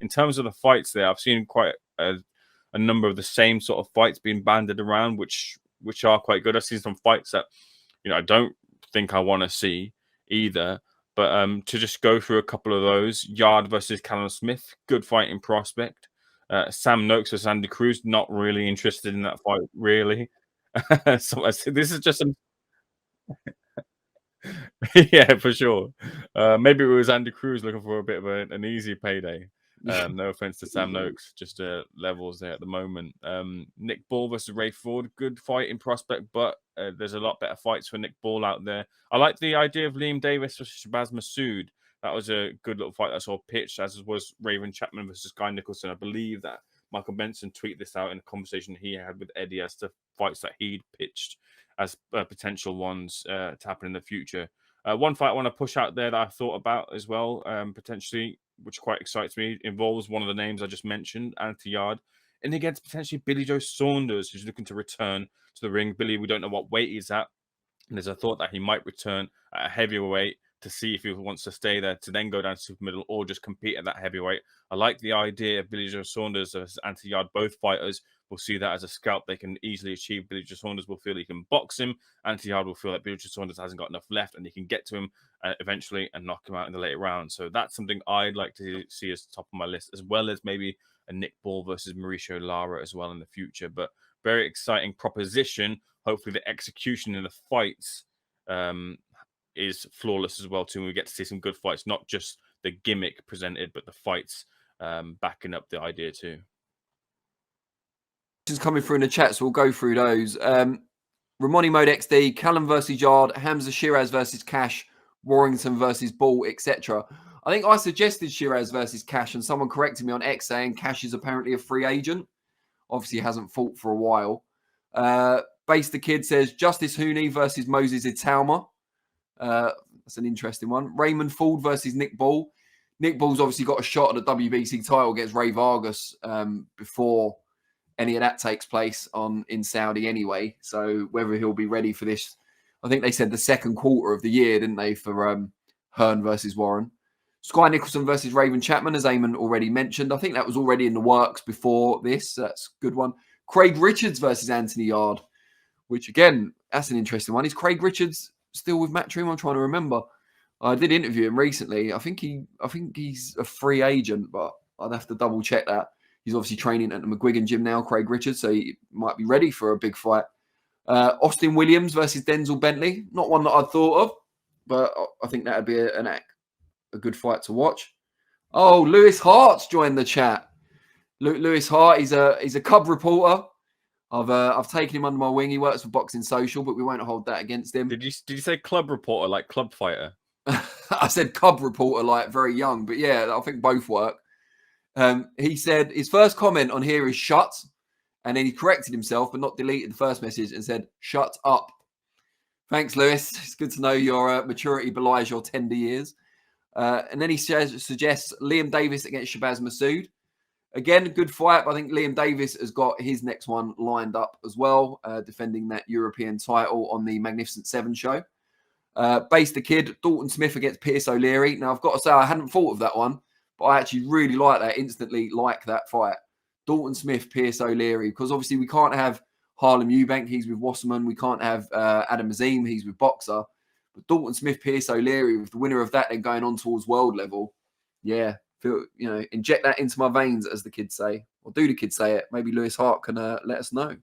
in terms of the fights there, I've seen quite a number of the same sort of fights being banded around, which are quite good. I've seen some fights that, I don't think I want to see either. But to just go through a couple of those, Yarde versus Callum Smith, good fighting prospect. Sam Noakes versus Andy Cruz, not really interested in that fight, really. So this is just yeah, for sure. Maybe it was Andy Cruz looking for a bit of an easy payday. No offense to Sam Noakes, just levels there at the moment. Nick Ball versus Ray Ford, good fight in prospect, but there's a lot better fights for Nick Ball out there. I like the idea of Liam Davis versus Shabazz Massoud. That was a good little fight I saw pitched, as was Raven Chapman versus Guy Nicholson. I believe that Michael Benson tweeted this out in a conversation he had with Eddie as to fights that he'd pitched as potential ones to happen in the future. One fight I want to push out there that I thought about as well, potentially, which quite excites me, involves one of the names I just mentioned, Anthony Yarde, and against potentially Billy Joe Saunders, who's looking to return to the ring. Billy, we don't know what weight he's at, and there's a thought that he might return at a heavier weight to see if he wants to stay there, to then go down to super middle or just compete at that heavyweight. I like the idea of Billy Joe Saunders as Anthony Yarde, both fighters will see that as a scalp they can easily achieve. Billy Joe Saunders will feel he can box him. Anthony Yarde will feel that Billy Joe Saunders hasn't got enough left and he can get to him eventually and knock him out in the later round. So that's something I'd like to see as top of my list, as well as maybe a Nick Ball versus Mauricio Lara as well in the future. But very exciting proposition. Hopefully the execution in the fights is flawless as well too. We get to see some good fights, not just the gimmick presented, but the fights backing up the idea too. Just coming through in the chat, so we'll go through those. Ramoni Mode XD, Callum versus Yarde, Hamza Shiraz versus Cash, Warrington versus Ball, etc. I think I suggested Shiraz versus Cash, and someone corrected me on X saying Cash is apparently a free agent. Obviously, hasn't fought for a while. Base the Kid says Justice Hooney versus Moses Itauma. That's an interesting one. Raymond Ford versus Nick Ball. Nick Ball's obviously got a shot at the WBC title against Ray Vargas before any of that takes place in Saudi anyway. So whether he'll be ready for this, I think they said the second quarter of the year, didn't they, for Hearn versus Warren. Sky Nicholson versus Raven Chapman, as Ayman already mentioned. I think that was already in the works before this. So that's a good one. Craig Richards versus Anthony Yarde, which again, that's an interesting one. Is Craig Richards still with Matchroom? I'm trying to remember. I did interview him recently. I think he's a free agent, but I'd have to double check that. He's obviously training at the McGuigan gym now, Craig Richards, so he might be ready for a big fight. Austin Williams versus Denzel Bentley. Not one that I'd thought of, but I think that would be a good fight to watch. Oh, Lewis Hart's joined the chat. Lewis Hart, he's a Cub reporter. I've taken him under my wing. He works for Boxing Social, but we won't hold that against him. Did you say club reporter, like club fighter? I said Cub reporter, like very young, but yeah, I think both work. He said his first comment on here is shut, and then he corrected himself, but not deleted the first message and said, shut up. Thanks, Lewis. It's good to know your maturity belies your tender years. And then he suggests Liam Davis against Shabazz Massoud. Again, a good fight, but I think Liam Davis has got his next one lined up as well, defending that European title on the Magnificent Seven show. Base the Kid, Dalton Smith against Pierce O'Leary. Now, I've got to say, I hadn't thought of that one, but I actually really like that, instantly like that fight. Dalton Smith, Pierce O'Leary, because obviously we can't have Harlem Eubank, he's with Wasserman. We can't have Adam Azim, he's with Boxer. But Dalton Smith, Pierce O'Leary, with the winner of that then going on towards world level, yeah, feel, inject that into my veins, as the kids say. Or do the kids say it? Maybe Lewis Hart can let us know.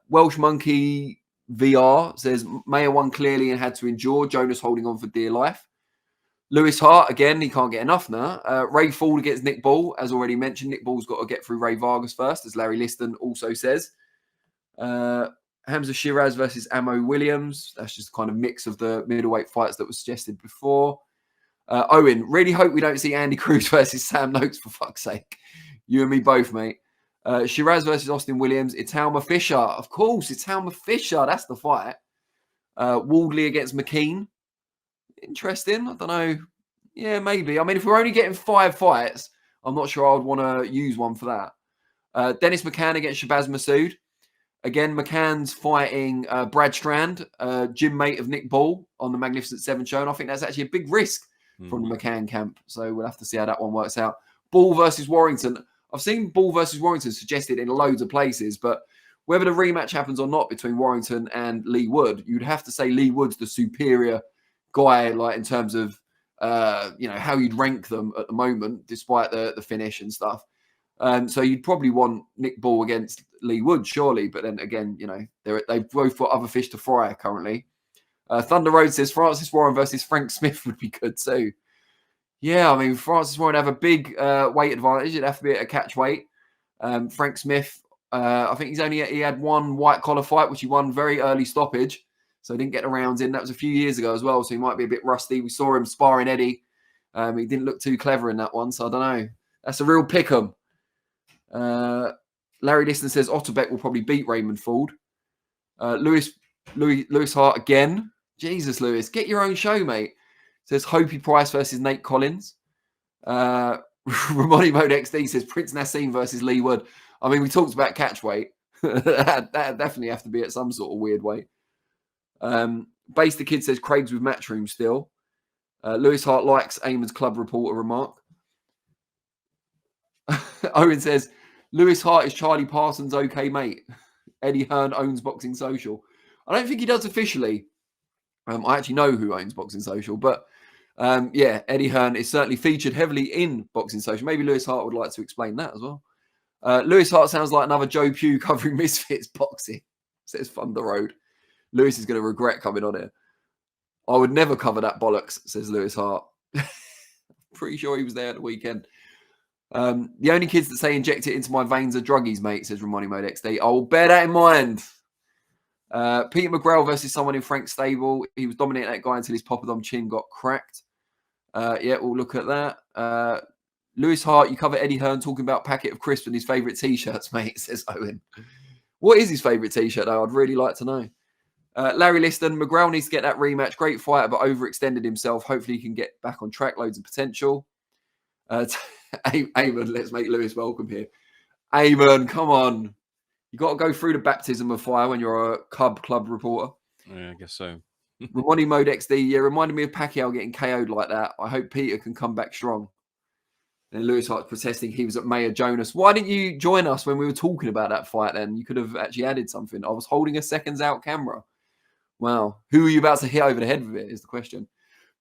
Welsh Monkey VR says, Mayer won clearly and had to endure. Jonas holding on for dear life. Lewis Hart, again, he can't get enough now. Ray Ford against Nick Ball. As already mentioned, Nick Ball's got to get through Ray Vargas first, as Larry Liston also says. Hamza Shiraz versus Amo Williams. That's just kind of mix of the middleweight fights that was suggested before. Owen, really hope we don't see Andy Cruz versus Sam Noakes, for fuck's sake. You and me both, mate. Shiraz versus Austin Williams. Itauma Fisher. Of course, Itauma Fisher. That's the fight. Waldley against McKean. Interesting. I don't know. Yeah, maybe. I mean, if we're only getting 5 fights, I'm not sure I would want to use one for that. Dennis McCann against Shabazz Massoud. Again, McCann's fighting Brad Strand, gym mate of Nick Ball on the Magnificent Seven show. And I think that's actually a big risk from the McCann camp. So we'll have to see how that one works out. Ball versus Warrington. I've seen Ball versus Warrington suggested in loads of places, but whether the rematch happens or not between Warrington and Lee Wood, you'd have to say Lee Wood's the superior guy, like in terms of how you'd rank them at the moment, despite the finish and stuff. So you'd probably want Nick Ball against Lee Wood, surely. But then again, they've both got other fish to fry currently. Thunder Road says Francis Warren versus Frank Smith would be good too. Yeah, I mean, Francis Warren have a big weight advantage. It'd have to be at a catch weight. Frank Smith, I think he had one white collar fight, which he won very early stoppage. So he didn't get the rounds in. That was a few years ago as well. So he might be a bit rusty. We saw him sparring Eddie. He didn't look too clever in that one. So I don't know. That's a real pick 'em. Larry Liston says Otterbeck will probably beat Raymond Ford. Lewis Hart again. Jesus, Lewis, get your own show, mate. Says Hopi Price versus Nate Collins. Ramoni Mode XD says Prince Nassim versus Lee Wood. I mean, we talked about catch weight. that definitely have to be at some sort of weird weight. Base the Kid says Craig's with Matchroom still. Lewis Hart likes Ayman's club reporter remark. Owen says Lewis Hart is Charlie Parsons' okay mate. Eddie Hearn owns Boxing Social. I don't think he does officially. I actually know who owns Boxing Social, but Eddie Hearn is certainly featured heavily in Boxing Social. Maybe Lewis Hart would like to explain that as well. Lewis Hart sounds like another Joe Pugh covering Misfits boxing, says Thunder Road. Lewis is going to regret coming on here. I would never cover that bollocks, says Lewis Hart. Pretty sure he was there at the weekend. The only kids that say inject it into my veins are druggies, mate, says Ramoni Mode XD. I will bear that in mind. Peter McGrail versus someone in Frank's stable. He was dominating that guy until his poppadom chin got cracked. We'll look at that. Lewis Hart, you cover Eddie Hearn talking about packet of crisps and his favourite T-shirts, mate, says Owen. What is his favourite T-shirt, though? I'd really like to know. Larry Liston, McGrail needs to get that rematch. Great fighter, but overextended himself. Hopefully he can get back on track. Loads of potential. Ayman, let's make Lewis welcome here. Ayman, come on. You got to go through the baptism of fire when you're a club reporter. Yeah, I guess so. Ramoni Mode XD, yeah, reminded me of Pacquiao getting KO'd like that. I hope Peter can come back strong. And Lewis Hart protesting he was at Mayor Jonas. Why didn't you join us when we were talking about that fight then? You could have actually added something. I was holding a SecondsOut camera. Wow. Who are you about to hit over the head with it is the question.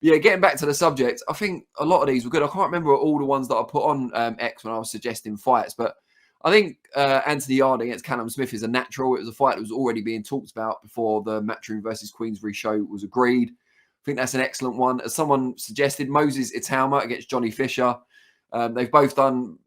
Yeah, getting back to the subject, I think a lot of these were good. I can't remember all the ones that I put on X when I was suggesting fights, but I think Anthony Yarde against Callum Smith is a natural. It was a fight that was already being talked about before the Matchroom versus Queensberry show was agreed. I think that's an excellent one. As someone suggested, Moses Itauma against Johnny Fisher. They've both done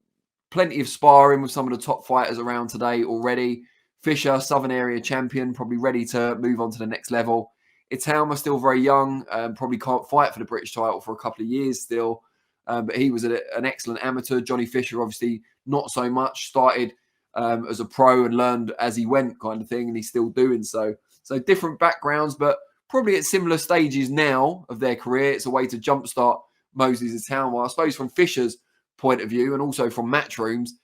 plenty of sparring with some of the top fighters around today already. Fisher, Southern Area champion, probably ready to move on to the next level. Itauma still very young, probably can't fight for the British title for a couple of years still. But he was an excellent amateur. Johnny Fisher, obviously, not so much. Started as a pro and learned as he went kind of thing, and he's still doing so. So different backgrounds, but probably at similar stages now of their career. It's a way to jumpstart Moses Itauma. I suppose from Fisher's point of view and also from Matchroom's,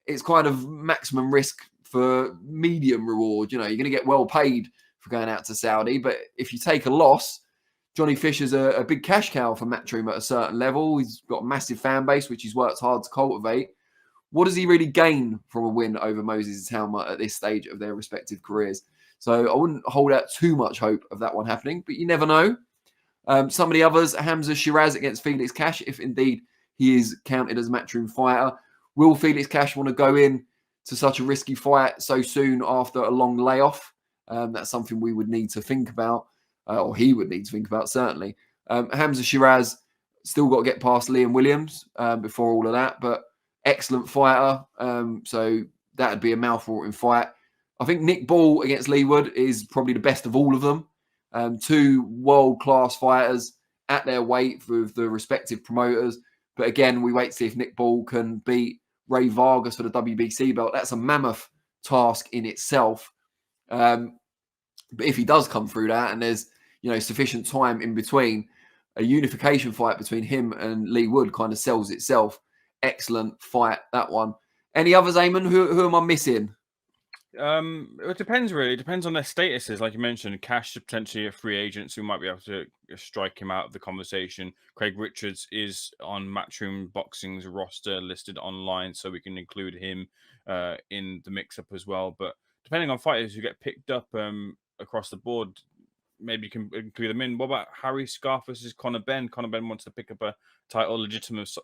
it's kind of maximum risk for medium reward. You're going to get well paid for going out to Saudi, but if you take a loss, Johnny Fisher's a big cash cow for Matchroom at a certain level. He's got a massive fan base, which he's worked hard to cultivate. What does he really gain from a win over Moses Itauma at this stage of their respective careers? So I wouldn't hold out too much hope of that one happening, but you never know. Some of the others, Hamza Shiraz against Felix Cash, if indeed he is counted as a Matchroom fighter. Will Felix Cash want to go in to such a risky fight so soon after a long layoff? That's something we would need to think about, or he would need to think about, certainly. Hamza Shiraz still got to get past Liam Williams before all of that, but excellent fighter. So that would be a mouth-watering fight. I think Nick Ball against Lee Wood is probably the best of all of them. Two world-class fighters at their weight with the respective promoters. But again, we wait to see if Nick Ball can beat Ray Vargas for the WBC belt. That's a mammoth task in itself. But if he does come through that and there's sufficient time in between, a unification fight between him and Lee Wood kind of sells itself. Excellent fight, that one. Any others, Ayman? Who am I missing? It depends really. It depends on their statuses. Like you mentioned, Cash is potentially a free agent, so we might be able to strike him out of the conversation. Craig Richards is on Matchroom Boxing's roster listed online, so we can include him in the mix-up as well. But depending on fighters who get picked up across the board, maybe you can include them in. What about Harry Scarf versus Conor Benn? Conor Benn wants to pick up a title, legitimize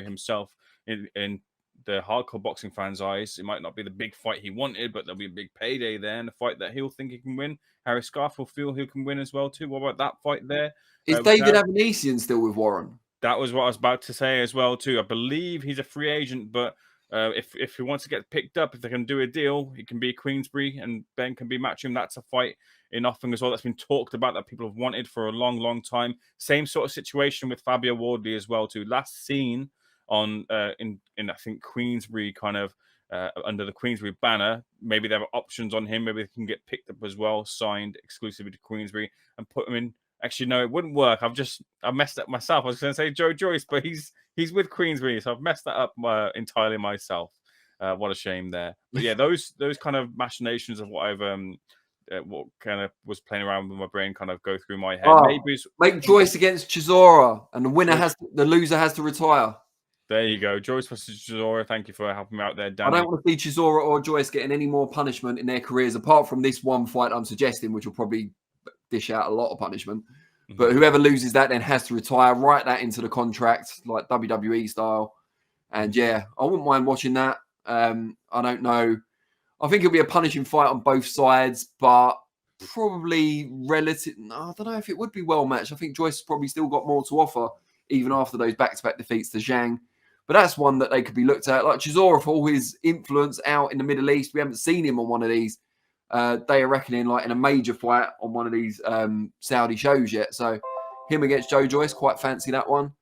himself in the hardcore boxing fans' eyes. It might not be the big fight he wanted, but there'll be a big payday there and a fight that he'll think he can win. Harry Scarf will feel he can win as well too. What about that fight there? Is David Avanesian still with Warren? That was what I was about to say as well too. I believe he's a free agent, but if he wants to get picked up, if they can do a deal, he can be Queensberry and Ben can be Matchroom. That's a fight in offering as well. That's been talked about, that people have wanted for a long, long time. Same sort of situation with Fabio Wardley as well too. Last seen on in I think Queensberry kind of under the Queensberry banner. Maybe they have options on him. Maybe they can get picked up as well, signed exclusively to Queensberry and put him in. Actually, no, it wouldn't work. I messed up myself. I was going to say Joe Joyce, but he's with Queensberry, so I've messed that up entirely myself. What a shame there. But yeah, those kind of machinations of what I've what kind of was playing around with my brain kind of go through my head. Maybe make Joyce against Chisora, and the loser has to retire. There you go, Joyce versus Chisora. Thank you for helping me out there, Danny. I don't want to see Chisora or Joyce getting any more punishment in their careers apart from this one fight I'm suggesting, which will probably dish out a lot of punishment. Mm-hmm. But whoever loses that then has to retire. Write that into the contract, like WWE style. And yeah, I wouldn't mind watching that. I don't know. I think it'll be a punishing fight on both sides, but probably relative. I don't know if it would be well matched. I think Joyce probably still got more to offer, even after those back-to-back defeats to Zhang. But that's one that they could be looked at. Like Chisora, for all his influence out in the Middle East, we haven't seen him on one of these. They are reckoning like in a major fight on one of these Saudi shows yet. So him against Joe Joyce, quite fancy that one.